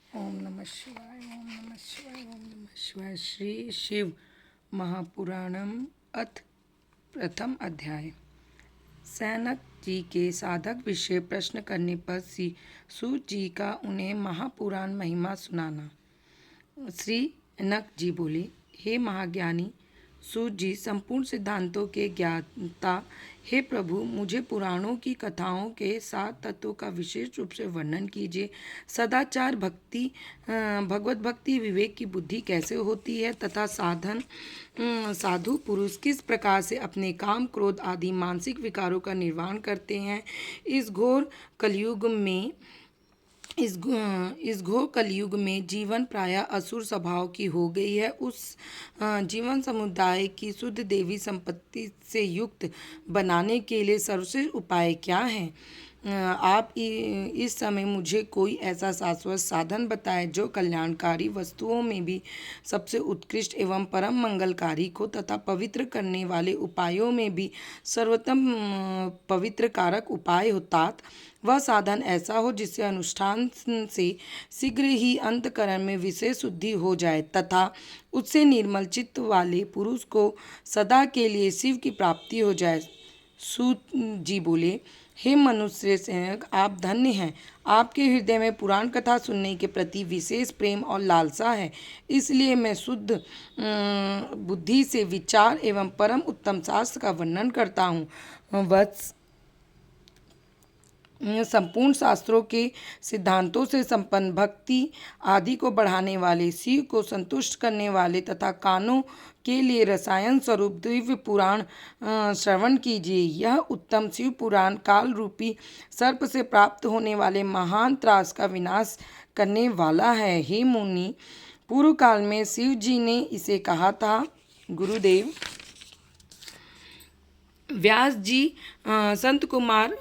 ओम नमः शिवाय, ओम नमः शिवाय, ओम नमः शिवाय। श्री शिव महापुराणम अथ प्रथम अध्याय। सैनक जी के साधक विषय प्रश्न करने पर श्री सूत जी का उन्हें महापुराण महिमा सुनाना। श्री नक जी बोले, हे महाज्ञानी सूत जी, संपूर्ण सिद्धांतों के ज्ञाता, हे प्रभु, मुझे पुराणों की कथाओं के 7 तत्वों का विशेष रूप से वर्णन कीजिए। सदाचार, भक्ति, भगवत भक्ति, विवेक की बुद्धि कैसे होती है तथा साधु पुरुष किस प्रकार से अपने काम, क्रोध आदि मानसिक विकारों का निर्वहन करते हैं। इस घोर कलयुग में जीवन प्रायः असुर स्वभाव की हो गई है। उस जीवन समुदाय की शुद्ध देवी संपत्ति से युक्त बनाने के लिए सर्वश्रेष्ठ उपाय क्या है? आप इस समय मुझे कोई ऐसा शाश्वत साधन बताएं जो कल्याणकारी वस्तुओं में भी सबसे उत्कृष्ट एवं परम मंगलकारी हो तथा पवित्र करने वाले उपायों में भी सर्वोत्तम पवित्र कारक उपाय हो। तात वह साधन ऐसा हो जिससे अनुष्ठान से शीघ्र ही अंतकरण में विशेष शुद्धि हो जाए तथा उससे निर्मल चित्त वाले पुरुष को सदा के लिए शिव की प्राप्ति हो जाए। सूत जी बोले, हे मनुष्य सेनक, आप धन्य हैं। आपके हृदय में पुराण कथा सुनने के प्रति विशेष प्रेम और लालसा है, इसलिए मैं शुद्ध बुद्धि से विचार एवं परम उत्तम शास्त्र का वर्णन करता हूँ। वत्स, संपूर्ण शास्त्रों के सिद्धांतों से संपन्न, भक्ति आदि को बढ़ाने वाले, शिव को संतुष्ट करने वाले तथा कानों के लिए रसायन स्वरूप दिव्य पुराण श्रवण कीजिए। यह उत्तम शिव पुराण काल रूपी सर्प से प्राप्त होने वाले महान त्रास का विनाश करने वाला है। हे मुनि, पूर्व काल में शिव जी ने इसे कहा था। गुरुदेव व्यास जी संत कुमार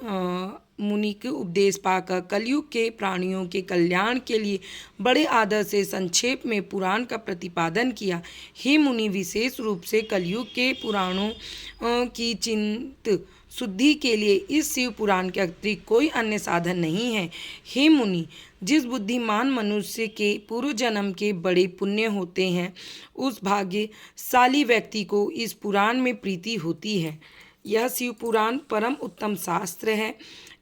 मुनि के उपदेश पाकर कलयुग के प्राणियों के कल्याण के लिए बड़े आदर से संक्षेप में पुराण का प्रतिपादन किया। हे मुनि, विशेष रूप से कलयुग के पुराणों की चिंत शुद्धि के लिए इस शिव पुराण के अतिरिक्त कोई अन्य साधन नहीं है। हे मुनि, जिस बुद्धिमान मनुष्य के पूर्व जन्म के बड़े पुण्य होते हैं, उस भाग्यशाली व्यक्ति को इस पुराण में प्रीति होती है। यह शिव पुराण परम उत्तम शास्त्र है।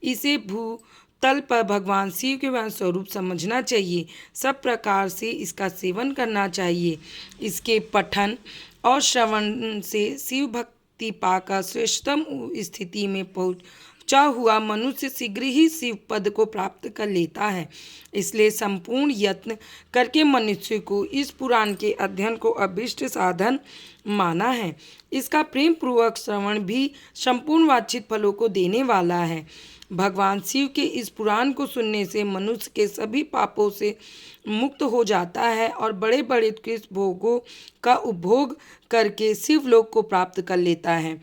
इसे भूतल पर भगवान शिव के स्वरूप समझना चाहिए। सब प्रकार से इसका सेवन करना चाहिए। इसके पठन और श्रवण से शिव भक्ति पाकर श्रेष्ठतम स्थिति में पहुंचा हुआ मनुष्य शीघ्र ही शिव पद को प्राप्त कर लेता है। इसलिए संपूर्ण यत्न करके मनुष्य को इस पुराण के अध्ययन को अभिष्ट साधन माना है। इसका प्रेम पूर्वक श्रवण भी संपूर्ण वांछित फलों को देने वाला है। भगवान शिव के इस पुराण को सुनने से मनुष्य के सभी पापों से मुक्त हो जाता है और बड़े बड़े उत्कृष्ट भोगों का उपभोग करके शिवलोक को प्राप्त कर लेता है।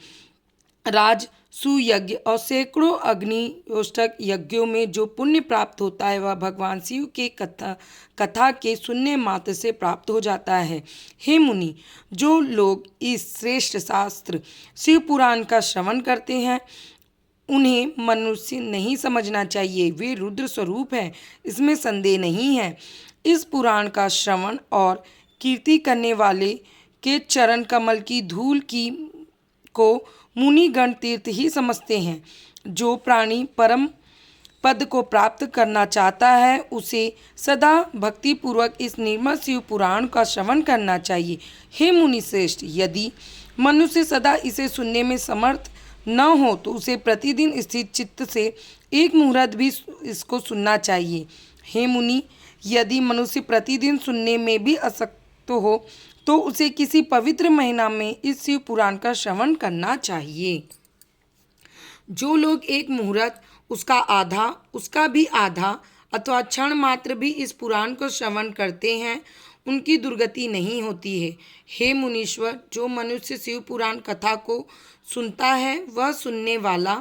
राज सुयज्ञ और सैकड़ों अग्निहोष्टक यज्ञों में जो पुण्य प्राप्त होता है वह भगवान शिव के कथा के सुनने मात्र से प्राप्त हो जाता है। हे मुनि, जो लोग इस श्रेष्ठ शास्त्र शिव पुराण का श्रवण करते हैं उन्हें मनुष्य नहीं समझना चाहिए। वे रुद्र स्वरूप हैं, इसमें संदेह नहीं है। इस पुराण का श्रवण और कीर्ति करने वाले के चरण कमल की धूल की को मुनिगण तीर्थ ही समझते हैं। जो प्राणी परम पद को प्राप्त करना चाहता है उसे सदा भक्तिपूर्वक इस निर्मल शिव पुराण का श्रवण करना चाहिए। हे मुनि श्रेष्ठ, यदि मनुष्य सदा इसे सुनने में समर्थ न हो तो उसे प्रतिदिन स्थिर चित्त से एक मुहूर्त भी इसको सुनना चाहिए। हे मुनि, यदि मनुष्य प्रतिदिन सुनने में भी असक्त हो तो उसे किसी पवित्र महीना में इस शिव पुराण का श्रवण करना चाहिए। जो लोग एक मुहूर्त, उसका आधा, उसका भी आधा अथवा क्षण मात्र भी इस पुराण को श्रवण करते हैं उनकी दुर्गति नहीं होती है। हे मुनीश्वर, जो मनुष्य शिव पुराण कथा को सुनता है वह सुनने वाला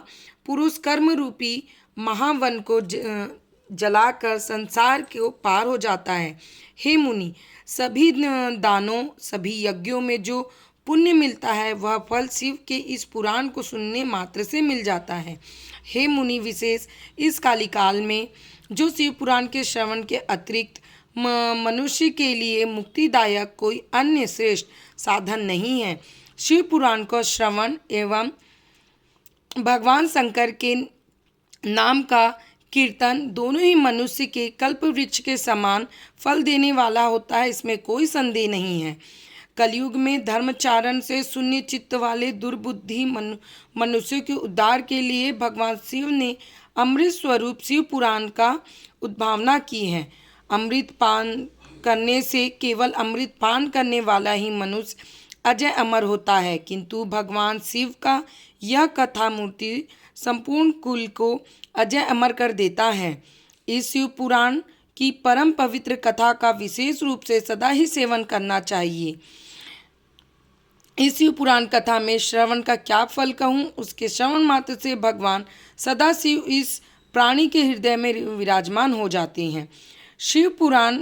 पुरुष कर्म रूपी महावन को जलाकर संसार को पार हो जाता है। हे मुनि, सभी दानों, सभी यज्ञों में जो पुण्य मिलता है वह फल शिव के इस पुराण को सुनने मात्र से मिल जाता है। हे मुनि, विशेष इस कालिकाल में जो शिव पुराण के श्रवण के अतिरिक्त मनुष्य के लिए मुक्तिदायक कोई अन्य श्रेष्ठ साधन नहीं है। शिव पुराण को श्रवण एवं भगवान शंकर के नाम का कीर्तन दोनों ही मनुष्य के कल्प वृक्ष के समान फल देने वाला होता है, इसमें कोई संदेह नहीं है। कलयुग में धर्मचारण से शून्य चित्त वाले दुर्बुद्धि मनुष्यों के उद्धार के लिए भगवान शिव ने अमृत स्वरूप शिव पुराण का उद्भावना की है। अमृत पान करने से केवल अमृत पान करने वाला ही मनुष्य अजय अमर होता है, किंतु भगवान शिव का यह कथा मूर्ति संपूर्ण कुल को अजय अमर कर देता है। इस शिव पुराण की परम पवित्र कथा का विशेष रूप से सदा ही सेवन करना चाहिए। इस शिव पुराण कथा में श्रवण का क्या फल कहूँ, उसके श्रवण मात्र से भगवान सदा शिव इस प्राणी के हृदय में विराजमान हो जाते हैं। शिव पुराण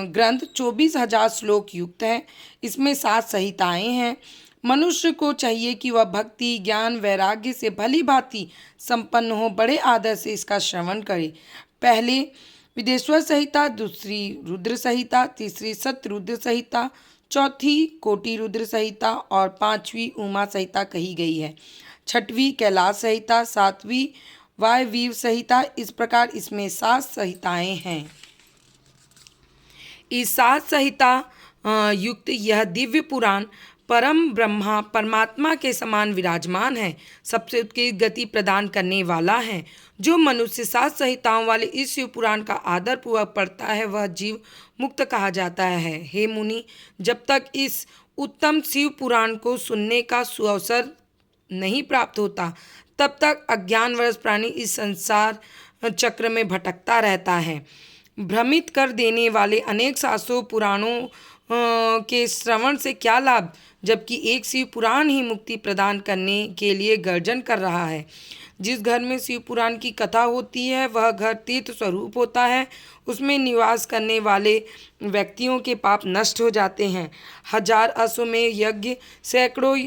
ग्रंथ 24,000 श्लोक युक्त है। इसमें 7 संहिताएं हैं। मनुष्य को चाहिए कि वह भक्ति, ज्ञान, वैराग्य से भली भांति संपन्न हो, बड़े आदर से इसका श्रवण करे। पहले विदेश्वर संहिता, दूसरी रुद्र संहिता, तीसरी सतरुद्र संहिता, चौथी कोटि रुद्र संहिता और 5वीं उमा संहिता कही गई है। 6वीं कैलाश संहिता, 7वीं वायवीर संहिता। इस प्रकार इसमें 7 संहिताएं हैं। इस 7 संहिता युक्त यह दिव्य पुराण परम ब्रह्मा परमात्मा के समान विराजमान है, सबसे उत्कृष्ट गति प्रदान करने वाला है। जो मनुष्य 7 संहिताओं वाले इस शिव पुराण का आदर पूर्वक पढ़ता है वह जीव मुक्त कहा जाता है। हे मुनि, जब तक इस उत्तम शिव पुराण को सुनने का सुअवसर नहीं प्राप्त होता तब तक अज्ञानवश प्राणी इस संसार चक्र में भटकता रहता है। भ्रमित कर देने वाले अनेक शास्त्रों पुराणों के श्रवण से क्या लाभ, जबकि एक शिव पुराण ही मुक्ति प्रदान करने के लिए गर्जन कर रहा है। जिस घर में शिव पुराण की कथा होती है वह घर तीर्थ स्वरूप होता है। उसमें निवास करने वाले व्यक्तियों के पाप नष्ट हो जाते हैं। 1000 अश्वमेध यज्ञ, सैकड़ों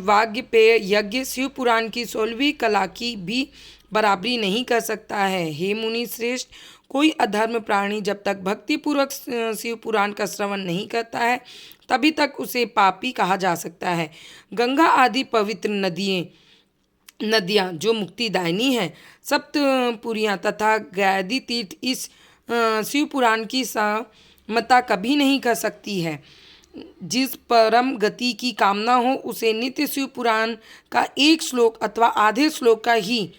वाजपेय यज्ञ शिव पुराण की 16वीं कला की भी बराबरी नहीं कर सकता है। हे मुनि श्रेष्ठ, कोई अधर्म प्राणी जब तक भक्तिपूर्वक शिव पुराण का श्रवण नहीं करता है तभी तक उसे पापी कहा जा सकता है। गंगा आदि पवित्र नदियाँ जो मुक्तिदायिनी हैं, सप्तपुरियाँ तथा गयादि तीर्थ इस शिव पुराण की समता कभी नहीं कर सकती है। जिस परम गति की कामना हो उसे नित्य शिव पुराण का एक श्लोक अथवा आधे श्लोक का ही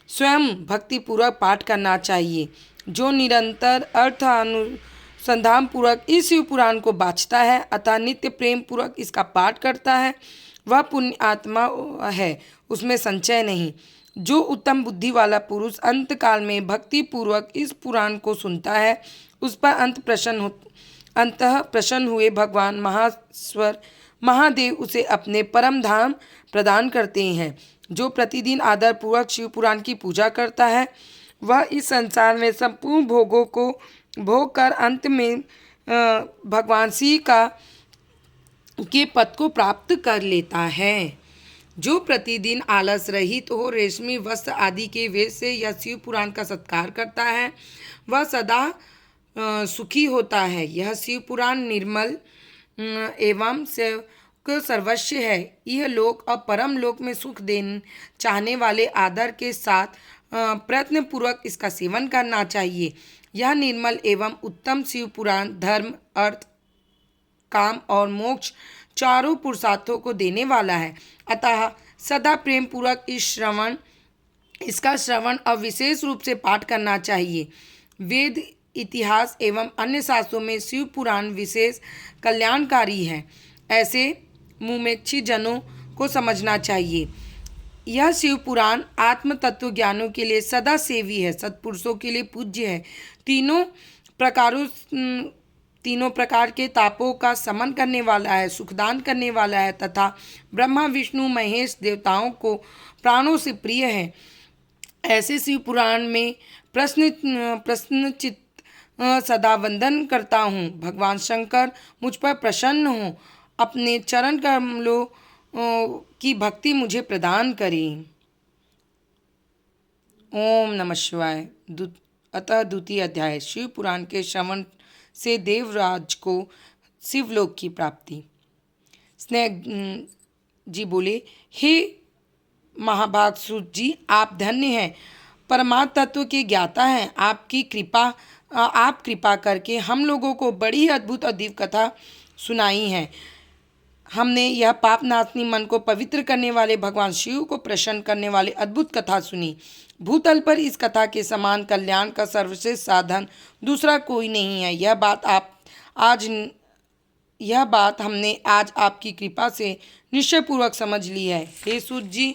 स्वयं भक्तिपूर्वक पाठ करना चाहिए। जो निरंतर अर्थ अनुसंधान पूर्वक इस शिव पुराण को बाँचता है अतः नित्य प्रेम पूर्वक इसका पाठ करता है वह पुण्य आत्मा है, उसमें संचय नहीं। जो उत्तम बुद्धि वाला पुरुष अंत काल में भक्ति पूर्वक इस पुराण को सुनता है उस पर अंतः प्रसन्न हुए भगवान महाश्वर महादेव उसे अपने परम धाम प्रदान करते हैं। जो प्रतिदिन आदर पूर्वक शिव पुराण की पूजा करता है वह इस संसार में संपूर्ण भोगों को भोग कर अंत में भगवान शिव के पद को प्राप्त कर लेता है। जो प्रतिदिन आलस रहित हो रेशमी वस्त्र आदि के वेश से या शिव पुराण का सत्कार करता है वह सदा सुखी होता है। यह शिव पुराण निर्मल एवं सर्वस्व है। यह लोक और परम लोक में सुख देने चाहने वाले आदर के साथ प्रयत्न पूर्वक इसका सेवन करना चाहिए। यह निर्मल एवं उत्तम शिव पुराण धर्म, अर्थ, काम और मोक्ष चारों पुरुषार्थों को देने वाला है। अतः सदा प्रेम पूर्वक इसका श्रवण और विशेष रूप से पाठ करना चाहिए। वेद, इतिहास एवं अन्य शास्त्रों में शिव पुराण विशेष कल्याणकारी है, ऐसे मुमुक्षु जनों को समझना चाहिए। यह शिव पुराण आत्म तत्व ज्ञानों के लिए सदा सेवी है, सत्पुरुषों के लिए पूज्य है, तीनों प्रकार के तापों का समन करने वाला है, सुखदान करने वाला है तथा ब्रह्मा विष्णु महेश देवताओं को प्राणों से प्रिय है। ऐसे शिव पुराण में प्रश्नचित सदा वंदन करता हूँ। भगवान शंकर मुझ पर प्रसन्न हों, अपने चरण कमलों की भक्ति मुझे प्रदान करें। ओम नमः शिवाय। अतः द्वितीय अध्याय शिव पुराण के श्रवण से देवराज को शिवलोक की प्राप्ति। स्नेह जी बोले, हे महाभागसुत जी, आप धन्य हैं, परमात्म तत्व के ज्ञाता हैं। आप कृपा करके हम लोगों को बड़ी ही अद्भुत और दिव्य कथा सुनाई है। हमने यह पाप नाशनी, मन को पवित्र करने वाले, भगवान शिव को प्रसन्न करने वाले अद्भुत कथा सुनी। भूतल पर इस कथा के समान कल्याण का सर्वश्रेष्ठ साधन दूसरा कोई नहीं है। यह बात हमने आज आपकी कृपा से निश्चयपूर्वक समझ ली है। हे सूत जी,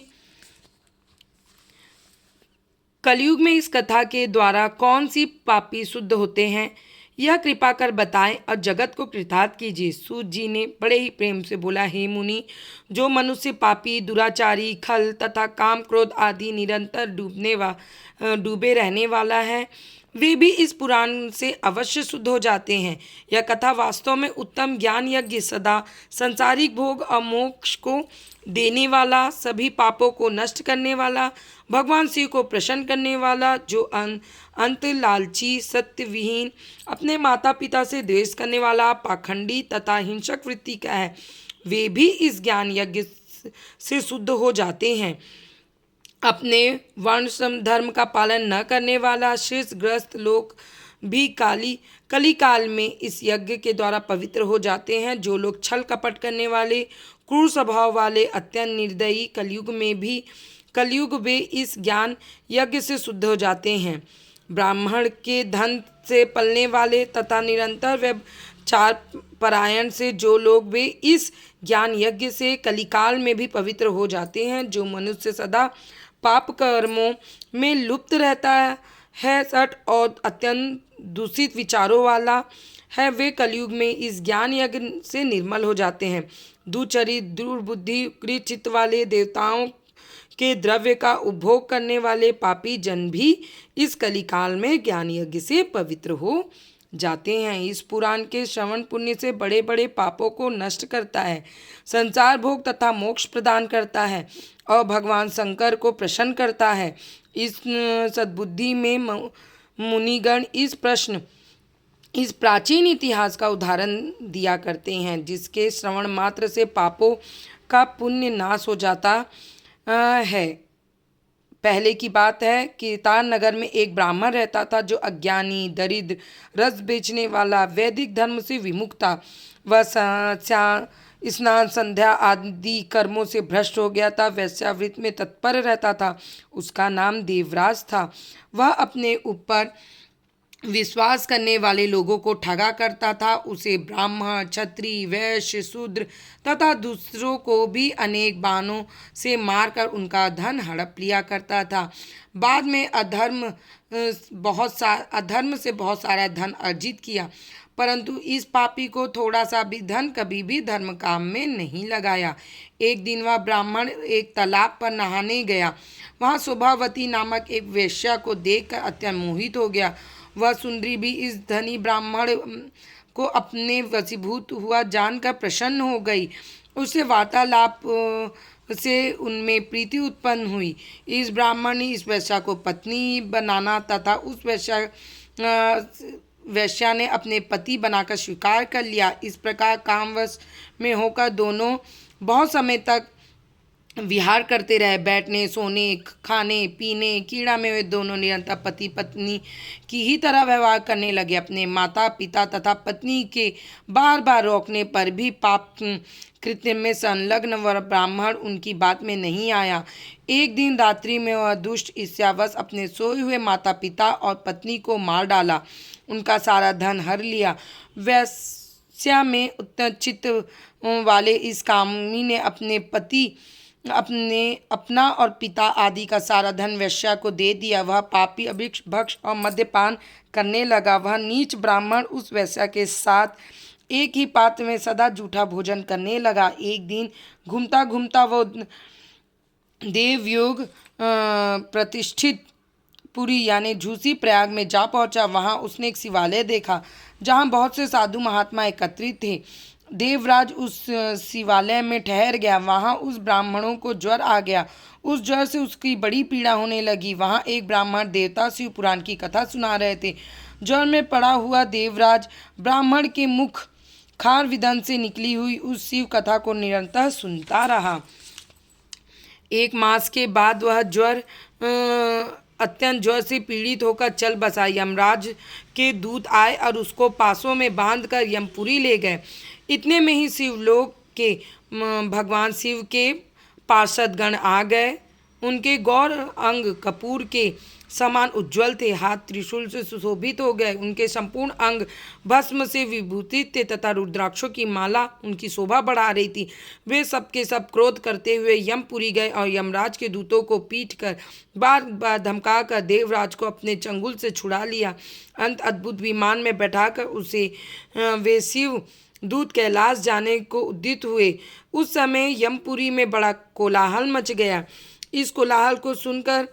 कलयुग में इस कथा के द्वारा कौन सी पापी शुद्ध होते हैं, यह कृपा कर बताएं और जगत को कृतार्थ कीजिए। सूत जी ने बड़े ही प्रेम से बोला, हे मुनि, जो मनुष्य पापी, दुराचारी, खल तथा काम क्रोध आदि निरंतर डूबे रहने वाला है, वे भी इस पुराण से अवश्य शुद्ध हो जाते हैं। यह कथा वास्तव में उत्तम ज्ञान यज्ञ, सदा संसारिक भोग और मोक्ष को देने वाला, सभी पापों को नष्ट करने वाला, भगवान शिव को प्रसन्न करने वाला, जो अंत लालची, सत्यविहीन, अपने माता पिता से द्वेष करने वाला, पाखंडी तथा हिंसक वृत्ति का है, वे भी इस ज्ञान यज्ञ से शुद्ध हो जाते हैं। अपने वर्ण धर्म का पालन न करने वाला शेषग्रस्त लोग भी कली काल में इस यज्ञ के द्वारा पवित्र हो जाते हैं। जो लोग छल कपट करने वाले, क्रूर स्वभाव वाले, अत्यंत निर्दयी, कलयुग वे इस ज्ञान यज्ञ से शुद्ध हो जाते हैं। ब्राह्मण के धन से पलने वाले तथा निरंतर व्यभिचार परायण से जो लोग, वे इस ज्ञान यज्ञ से कलिकाल में भी पवित्र हो जाते हैं। जो मनुष्य सदा पाप कर्मों में लुप्त रहता है, सट और अत्यंत दूषित विचारों वाला है, वे कलयुग में इस ज्ञान यज्ञ से निर्मल हो जाते हैं। दुचरित, दुर्बुद्धि, क्रूर चित्त वाले, देवताओं के द्रव्य का उपभोग करने वाले पापी जन भी इस कलिकाल में ज्ञान यज्ञ से पवित्र हो जाते हैं। इस पुराण के श्रवण पुण्य से बड़े बड़े पापों को नष्ट करता है, संसार भोग तथा मोक्ष प्रदान करता है और भगवान शंकर को प्रसन्न करता है। इस सद्बुद्धि में मुनिगण इस प्राचीन इतिहास का उदाहरण दिया करते हैं, जिसके श्रवण मात्र से पापों का पुण्य नाश हो जाता है। पहले की बात है, कीर्तान नगर में एक ब्राह्मण रहता था, जो अज्ञानी, दरिद्र, रस बेचने वाला, वैदिक धर्म से विमुख था। वह स्नान, संध्या आदि कर्मों से भ्रष्ट हो गया था, वैश्यावृत्ति में तत्पर रहता था। उसका नाम देवराज था। वह अपने ऊपर विश्वास करने वाले लोगों को ठगा करता था। उसे ब्राह्मण, क्षत्रिय, वैश्य, शूद्र तथा दूसरों को भी अनेक बाणों से मारकर उनका धन हड़प लिया करता था। बाद में अधर्म से बहुत सारा धन अर्जित किया, परंतु इस पापी को थोड़ा सा भी धन कभी भी धर्म काम में नहीं लगाया। एक दिन वह ब्राह्मण एक तालाब पर नहाने गया। वहाँ शोभावती नामक एक वेश्या को देखकर अत्यंत मोहित हो गया। वह सुंदरी भी इस धनी ब्राह्मण को अपने वशीभूत हुआ जानकर प्रसन्न हो गई। उससे वार्तालाप से उनमें प्रीति उत्पन्न हुई। इस ब्राह्मण ने इस वेश्या को पत्नी बनाना तथा उस वेश्या ने अपने पति बनाकर स्वीकार कर लिया। इस प्रकार कामवश में होकर दोनों बहुत समय तक विहार करते रहे। बैठने, सोने, खाने पीने, क्रीड़ा में वे दोनों निरंतर पति पत्नी की ही तरह व्यवहार करने लगे। अपने माता पिता तथा पत्नी के बार बार रोकने पर भी पाप कृत्य में संलग्न वह ब्राह्मण उनकी बात में नहीं आया। एक दिन रात्रि में वह दुष्ट ईर्ष्यावश अपने सोए हुए माता पिता और पत्नी को मार डाला, उनका सारा धन हर लिया। वैश्या में उत्चित वाले इस कामी ने अपना और पिता आदि का सारा धन वेश्या को दे दिया। वह पापी अभिक्ष भक्ष और मद्यपान करने लगा। वह नीच ब्राह्मण उस वेश्या के साथ एक ही पात्र में सदा जूठा भोजन करने लगा। एक दिन घूमता घूमता वो देवयोग प्रतिष्ठित पुरी यानी झूसी प्रयाग में जा पहुंचा। वहां उसने एक शिवालय देखा, जहां बहुत से साधु महात्मा एकत्रित थे। देवराज उस शिवालय में ठहर गया। वहाँ उस ब्राह्मणों को ज्वर आ गया। उस ज्वर से उसकी बड़ी पीड़ा होने लगी। वहाँ एक ब्राह्मण देवता शिव पुराण की कथा सुना रहे थे। ज्वर में पड़ा हुआ देवराज ब्राह्मण के मुख खार विदन से निकली हुई उस शिव कथा को निरंतर सुनता रहा। एक मास के बाद वह अत्यंत ज्वर से पीड़ित होकर चल बसा। यमराज के दूत आए और उसको पासों में बांधकर यमपुरी ले गए। इतने में ही शिवलोक के भगवान शिव के पार्षदगण आ गए। उनके गौर अंग कपूर के समान उज्ज्वल थे, हाथ त्रिशूल से सुशोभित हो गए। उनके संपूर्ण अंग भस्म से विभूषित थे तथा रुद्राक्षों की माला उनकी शोभा बढ़ा रही थी। वे सब के सब क्रोध करते हुए यमपुरी गए और यमराज के दूतों को पीट कर बार बार धमका कर देवराज को अपने चंगुल से छुड़ा लिया। अंत अद्भुत विमान में बैठाकर उसे वे शिव दूत कैलाश जाने को उद्यत हुए। उस समय यमपुरी में बड़ा कोलाहल मच गया। इस कोलाहल को सुनकर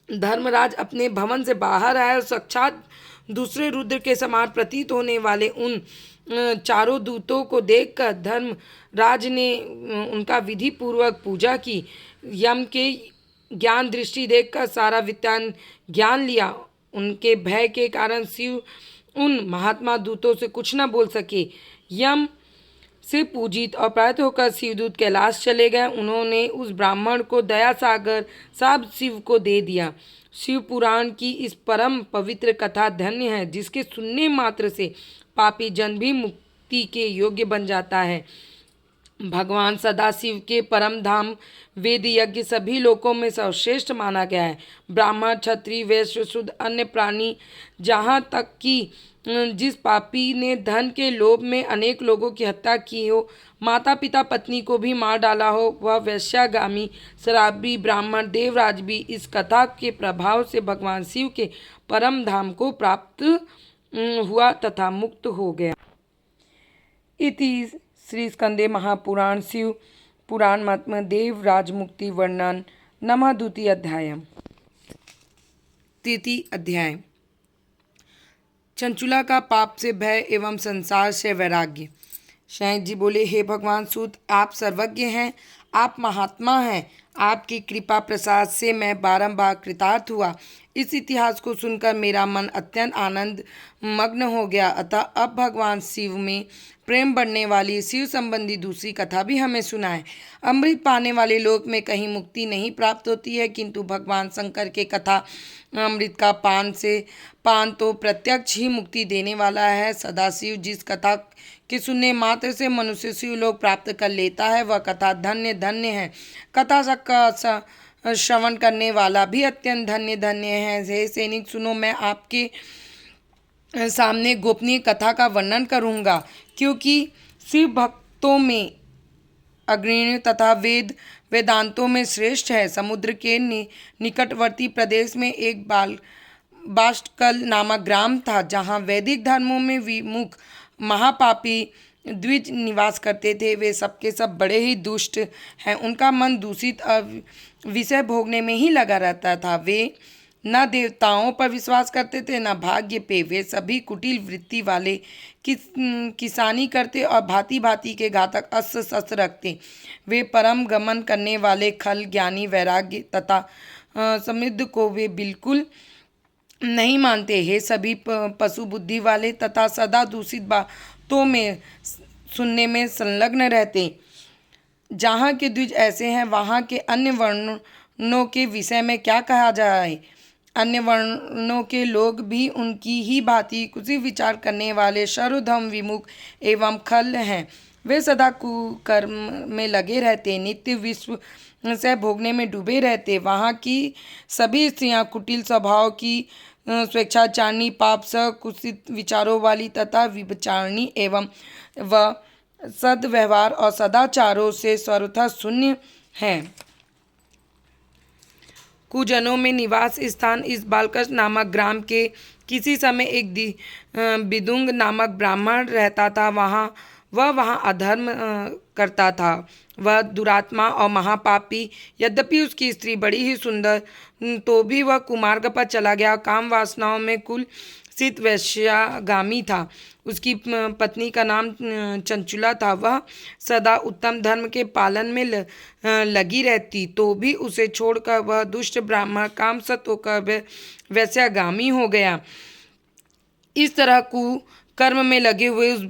धर्मराज अपने भवन से बाहर आए और साक्षात दूसरे रुद्र के समान प्रतीत होने वाले उन चारों दूतों को देखकर धर्मराज ने उनका विधि पूर्वक पूजा की। यम के ज्ञान दृष्टि देखकर सारा विज्ञान ज्ञान लिया। उनके भय के कारण शिव उन महात्मा दूतों से कुछ न बोल सके। यम से पूजित और प्राप्त होकर शिवदूत कैलाश चले गए। उन्होंने उस ब्राह्मण को दया सागर साब शिव को दे दिया। शिव पुराण की इस परम पवित्र कथा धन्य है, जिसके सुनने मात्र से पापी जन भी मुक्ति के योग्य बन जाता है। भगवान सदाशिव के परम धाम वेद यज्ञ सभी लोकों में सर्वश्रेष्ठ माना गया है। ब्राह्मण, क्षत्रिय, वैश्य, शूद्र, अन्य प्राणी, जहाँ तक कि जिस पापी ने धन के लोभ में अनेक लोगों की हत्या की हो, माता पिता पत्नी को भी मार डाला हो, वह वैश्यागामी, शराबी, ब्राह्मण, देवराज भी इस कथा के प्रभाव से भगवान शिव के परम धाम को प्राप्त हुआ तथा मुक्त हो गया। इति श्री स्कंदे महापुराण शिव पुराण महात्म्य देवराज मुक्ति वर्णन नमः। द्वितीय अध्याय। तृतीय अध्याय। चंचुला का पाप से भय एवं संसार से वैराग्य। शैंक जी बोले, हे भगवान सूत, आप सर्वज्ञ हैं, आप महात्मा हैं। आपकी कृपा प्रसाद से मैं बारंबार कृतार्थ हुआ। इस इतिहास को सुनकर मेरा मन अत्यंत आनंद मग्न हो गया। अतः अब भगवान शिव में प्रेम बढ़ने वाली शिव संबंधी दूसरी कथा भी हमें सुनाए। अमृत पाने वाले लोक में कहीं मुक्ति नहीं प्राप्त होती है, किंतु भगवान शंकर के कथा अमृत का पान तो प्रत्यक्ष ही मुक्ति देने वाला है। सदाशिव जिस कथा के सुनने मात्र से मनुष्य शिव लोक प्राप्त कर लेता है, वह कथा धन्य धन्य है। कथा का श्रवण करने वाला भी अत्यंत धन्य धन्य है। हे सैनिक, सुनो, मैं आपके सामने गोपनीय कथा का वर्णन करूँगा, क्योंकि शिव भक्तों में अग्रणी तथा वेदांतों में श्रेष्ठ है। समुद्र के निकटवर्ती प्रदेश में एक बाष्टकल नामक ग्राम था, जहाँ वैदिक धर्मों में विमुख महापापी द्विज निवास करते थे। वे सबके सब बड़े ही दुष्ट हैं। उनका मन दूषित विषय भोगने में ही लगा रहता था। वे न देवताओं पर विश्वास करते थे, न भाग्य पे। वे सभी कुटिल वृत्ति वाले, किसानी करते और भांति भांति के घातक अस्त्र शस्त्र रखते। वे परम गमन करने वाले खल, ज्ञानी, वैराग्य तथा समृद्ध को वे बिल्कुल नहीं मानते। हे सभी पशु बुद्धि वाले तथा सदा दूषित बातों में सुनने में संलग्न रहते। जहाँ के द्विज ऐसे हैं, वहाँ के अन्य वर्णों के विषय में क्या कहा जाए। अन्य वर्णों के लोग भी उनकी ही भांति कुछ विचार करने वाले सर्वधर्म विमुख एवं खल हैं। वे सदा कुकर्म में लगे रहते, नित्य विश्व से भोगने में डूबे रहते। वहाँ की सभी स्त्रियाँ कुटिल स्वभाव की, स्वेच्छाचारिणी, पाप स कुत्सित विचारों वाली तथा विचारणी एवं सद्व्यवहार और सदाचारों से सर्वथा शून्य हैं। कुजनों में निवास स्थान। इस बालकृष नामक ग्राम के किसी समय एक बिदुंग नामक ब्राह्मण रहता था। वहाँ अधर्म करता था। वह दुरात्मा और महापापी, यद्यपि उसकी स्त्री बड़ी ही सुंदर, तो भी वह कुमार्ग पर चला गया, काम वासनाओं में कुल सित वैश्यागामी था। उसकी पत्नी का नाम चंचुला था। वह सदा उत्तम धर्म के पालन में लगी रहती, तो भी उसे छोड़कर वह दुष्ट ब्राह्मण कामसत होकर वैश्यागामी हो गया। इस तरह कुकर्म में लगे हुए उस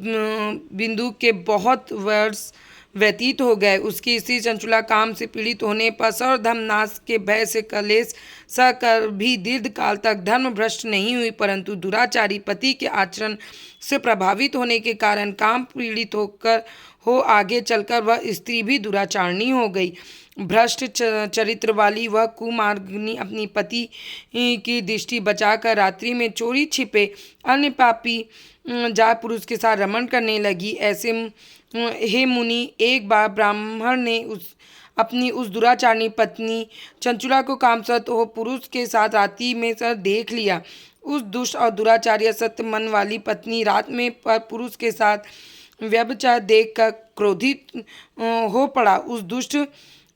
बिंदु के बहुत वर्ष व्यतीत हो गए। उसकी स्त्री चंचुला काम से पीड़ित होने पर सर्वधर्म नाश के भय से कलेश सहकर भी दीर्घ काल तक धर्म भ्रष्ट नहीं हुई, परंतु दुराचारी पति के आचरण से प्रभावित होने के कारण काम पीड़ित हो आगे चलकर वह स्त्री भी दुराचारणी हो गई। भ्रष्ट चरित्र वाली वह कुमार्गिनी अपनी पति की दृष्टि बचाकर रात्रि में चोरी छिपे अन्य पापी जाय पुरुष के साथ रमण करने लगी। ऐसे हे मुनि, एक बार ब्राह्मण ने अपनी उस दुराचारणी पत्नी चंचुला को कामसत हो पुरुष के साथ रात्रि में देख लिया। उस दुष्ट और दुराचारी असत्य मन वाली पत्नी रात में पर पुरुष के साथ व्यभिचार देखकर क्रोधित हो पड़ा। उस दुष्ट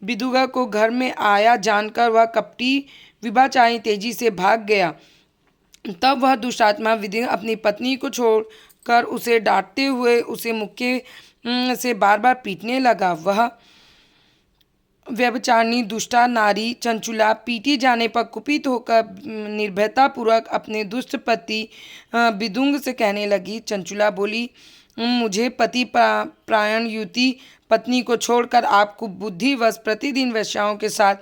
विदुगा को घर में आया जानकर वह कपटी विभाचारी तेजी से भाग गया। तब वह दुष्टात्मा विधि अपनी पत्नी को छोड़कर उसे डांटते हुए उसे मुक्के से बार बार पीटने लगा। वह व्यभिचारिणी दुष्टा नारी चंचुला पीटी जाने पर कुपित होकर निर्भयतापूर्वक अपने दुष्ट पति विदुंग से कहने लगी। चंचुला बोली, मुझे पति प्रायण युति पत्नी को छोड़कर आपको बुद्धिवश प्रतिदिन वेश्याओं के साथ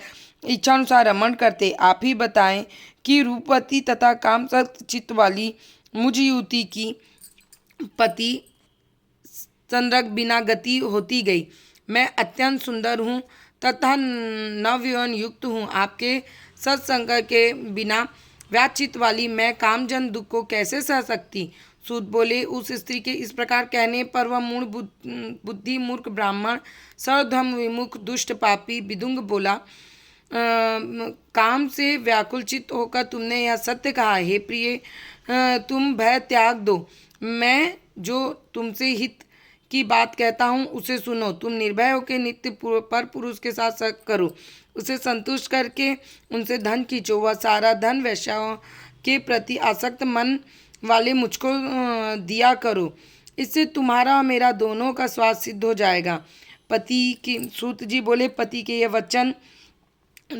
इच्छानुसार रमण करते। आप ही बताएं कि रूपवती तथा कामसक्त चित्त वाली मुझ युति की पति संरग बिना गति होती गई। मैं अत्यंत सुंदर हूँ तथा नवयौवन युक्त हूँ। आपके सत्संग के बिना व्याचित वाली मैं कामजन दुख को कैसे सह सकती। सूत बोले, उस स्त्री के इस प्रकार कहने पर वह मूढ़ बुद्धि मूर्ख ब्राह्मण सर्वधर्म विमुख दुष्ट पापी विदुंग बोला, काम से व्याकुलचित होकर तुमने यह सत्य कहा। हे प्रिय, तुम भय त्याग दो। मैं जो तुमसे हित की बात कहता हूँ उसे सुनो। तुम निर्भय होकर नित्य पर पुरुष के साथ सक करो, उसे संतुष्ट करके उनसे धन खींचो। वह सारा धन वैश्याओं के प्रति आसक्त मन वाले मुझको दिया करो। इससे तुम्हारा और मेरा दोनों का स्वास्थ्य सिद्ध हो जाएगा। पति की सूत जी बोले, पति के ये वचन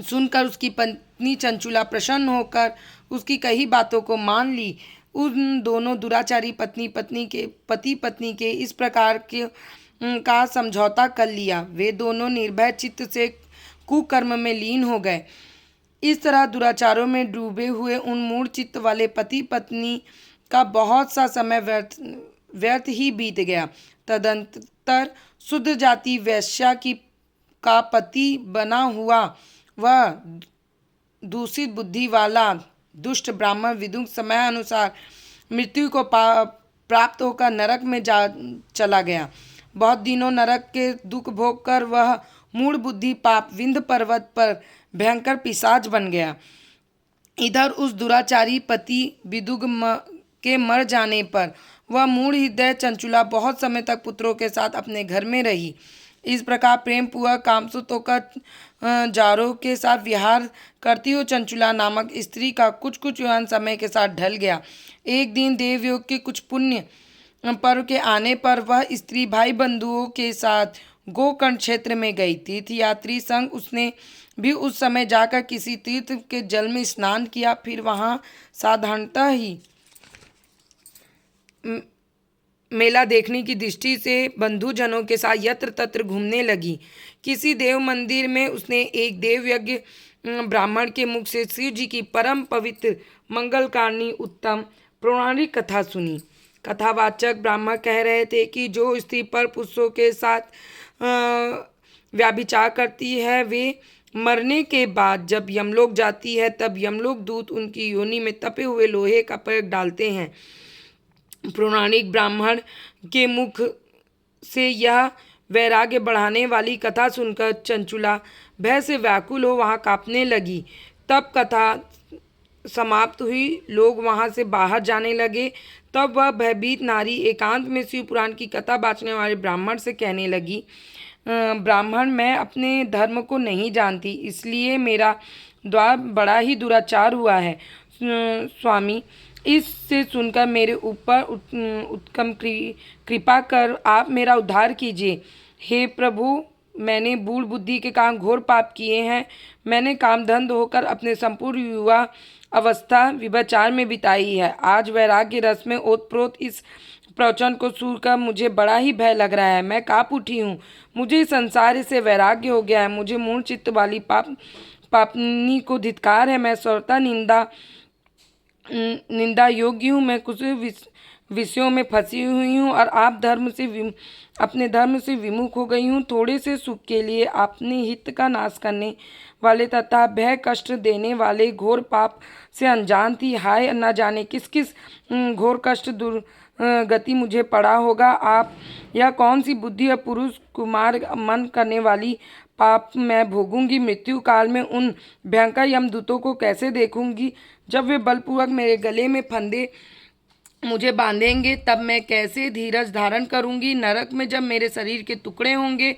सुनकर उसकी पत्नी चंचुला प्रसन्न होकर उसकी कही बातों को मान ली। उन दोनों दुराचारी पति पत्नी के इस प्रकार के का समझौता कर लिया। वे दोनों निर्भय चित्त से कुकर्म में लीन हो गए। इस तरह दुराचारों में डूबे हुए उन मूढ़ चित्त वाले पति पत्नी का बहुत सा समय व्यर्थ ही बीत गया। तदंतर शुद्ध जाति वैश्या का पति बना हुआ वह दूषित बुद्धि वाला दुष्ट ब्राह्मण विदुंग समय अनुसार मृत्यु को प्राप्त होकर नरक में चला गया। बहुत दिनों नरक के दुख भोग कर वह मूढ़ बुद्धि पाप विंध्य पर्वत पर भयंकर पिशाच बन गया। इधर उस दुराचारी पति विदुग के मर जाने पर वह मूढ़ हृदय चंचुला बहुत समय तक पुत्रों के साथ अपने घर में रही। इस प्रकार प्रेम पूर्वक कामसुत होकर जारों के साथ विहार करती हुई चंचुला नामक स्त्री का कुछ यौवन समय के साथ ढल गया। एक दिन देवयोग के कुछ पुण्य पर्व के आने पर वह स्त्री भाई बंधुओं के साथ गोकर्ण क्षेत्र में गई। तीर्थयात्री संग उसने भी उस समय जाकर किसी तीर्थ के जल में स्नान किया। फिर वहाँ साधारणतः ही मेला देखने की दृष्टि से बंधुजनों के साथ यत्र तत्र घूमने लगी। किसी देव मंदिर में उसने एक देव यज्ञ ब्राह्मण के मुख से शिव जी की परम पवित्र मंगलकारिणी उत्तम पौराणिक कथा सुनी। कथावाचक ब्राह्मण कह रहे थे कि जो स्त्री पर पुरुषों के साथ व्याभिचार करती है वे मरने के बाद जब यमलोक जाती है तब यमलोक दूत उनकी योनि में तपे हुए लोहे का प्रयोग डालते हैं। पौराणिक ब्राह्मण के मुख से यह वैराग्य बढ़ाने वाली कथा सुनकर चंचुला भय से व्याकुल हो वहाँ कांपने लगी। तब कथा समाप्त हुई, लोग वहाँ से बाहर जाने लगे। तब वह भयभीत नारी एकांत में शिव पुराण की कथा बाँचने वाले ब्राह्मण से कहने लगी, ब्राह्मण, मैं अपने धर्म को नहीं जानती, इसलिए मेरा द्वार बड़ा ही दुराचार हुआ है। स्वामी, इससे सुनकर मेरे ऊपर उत्तम कृपा कर आप मेरा उद्धार कीजिए। हे प्रभु, मैंने बूढ़ बुद्धि के कारण घोर पाप किए हैं। मैंने कामधंध होकर अपने संपूर्ण युवा अवस्था विभचार में बिताई है। आज वैराग्य रस में ओतप्रोत इस प्रवचन को सुनकर मुझे बड़ा ही भय लग रहा है। मैं काँप उठी हूँ। मुझे संसार से वैराग्य हो गया है। मुझे मूढ़ चित्त वाली पापनी को धिक्कार है। मैं सर्वथा निंदा योग्य हूँ। मैं कुछ विषयों में फंसी हुई हूँ और अपने धर्म से विमुख हो गई हूँ। थोड़े से सुख के लिए अपने हित का नाश करने वाले तथा भय कष्ट देने वाले घोर पाप से अनजान थी। हाय, न जाने किस किस घोर कष्ट दुर्गति मुझे पड़ा होगा। आप यह कौन सी बुद्धि और पुरुष कुमार मन करने वाली पाप मैं भोगूंगी। मृत्यु काल में उन भयंकर यमदूतों को कैसे देखूंगी। जब वे बलपूर्वक मेरे गले में फंदे मुझे बांधेंगे, तब मैं कैसे धीरज धारण करूंगी। नरक में जब मेरे शरीर के टुकड़े होंगे,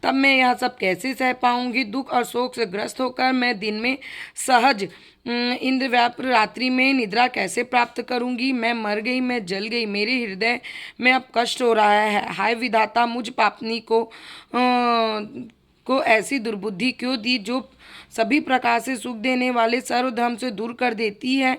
तब मैं यह सब कैसे सह पाऊंगी। दुख और शोक से ग्रस्त होकर मैं दिन में सहज इंद्रव्याप्त रात्रि में निद्रा कैसे प्राप्त करूंगी। मैं मर गई, मैं जल गई, मेरे हृदय में अब कष्ट हो रहा है। हाय विधाता, मुझ पापनी को ऐसी दुर्बुद्धि क्यों दी, जो सभी प्रकार से सुख देने वाले सर्वधर्म से दूर कर देती है।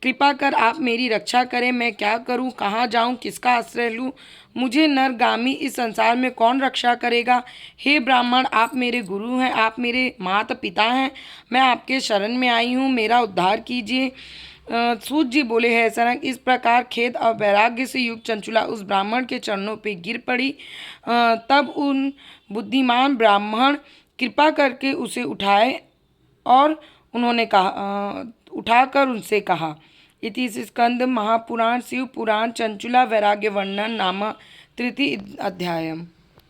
कृपा कर आप मेरी रक्षा करें। मैं क्या करूं, कहाँ जाऊं, किसका आश्रय लूं। मुझे नरगामी इस संसार में कौन रक्षा करेगा। हे ब्राह्मण, आप मेरे गुरु हैं, आप मेरे माता पिता हैं। मैं आपके शरण में आई हूँ, मेरा उद्धार कीजिए। सूत जी बोले, है सनक। इस प्रकार खेद और वैराग्य से युक्त चंचुला उस ब्राह्मण के चरणों पे गिर पड़ी। तब उन बुद्धिमान ब्राह्मण कृपा करके उसे उठाए और उन्होंने उठाकर उनसे कहा। इति स्कंद महापुराण शिव पुराण चंचुला वैराग्य वर्णन नाम तृतीय अध्यायम।